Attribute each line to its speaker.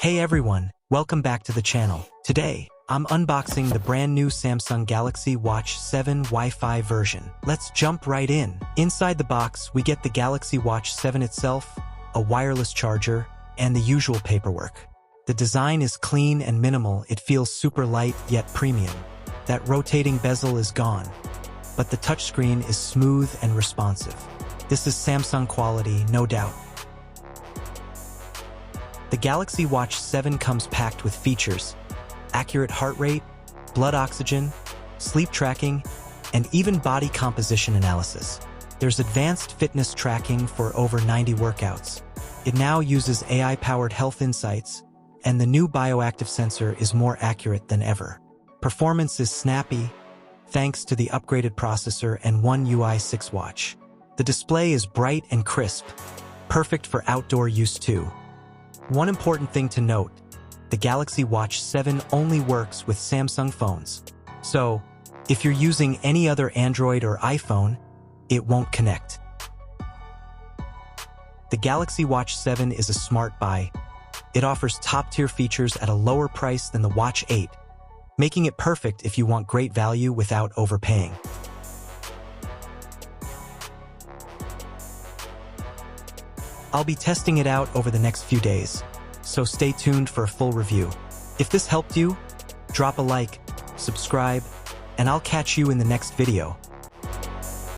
Speaker 1: Hey everyone, welcome back to the channel. Today, I'm unboxing the brand new Samsung Galaxy Watch 7 Wi-Fi version. Let's jump right in. Inside the box, we get the Galaxy Watch 7 itself, a wireless charger, and the usual paperwork. The design is clean and minimal. It feels super light yet premium. That rotating bezel is gone, but the touchscreen is smooth and responsive. This is Samsung quality, no doubt. The Galaxy Watch 7 comes packed with features: accurate heart rate, blood oxygen, sleep tracking, and even body composition analysis. There's advanced fitness tracking for over 90 workouts. It now uses AI-powered health insights, and the new bioactive sensor is more accurate than ever. Performance is snappy, thanks to the upgraded processor and One UI 6 watch. The display is bright and crisp, perfect for outdoor use too. One important thing to note, the Galaxy Watch 7 only works with Samsung phones. So, if you're using any other Android or iPhone, it won't connect. The Galaxy Watch 7 is a smart buy. It offers top-tier features at a lower price than the Watch 8, making it perfect if you want great value without overpaying. I'll be testing it out over the next few days, so stay tuned for a full review. If this helped you, drop a like, subscribe, and I'll catch you in the next video.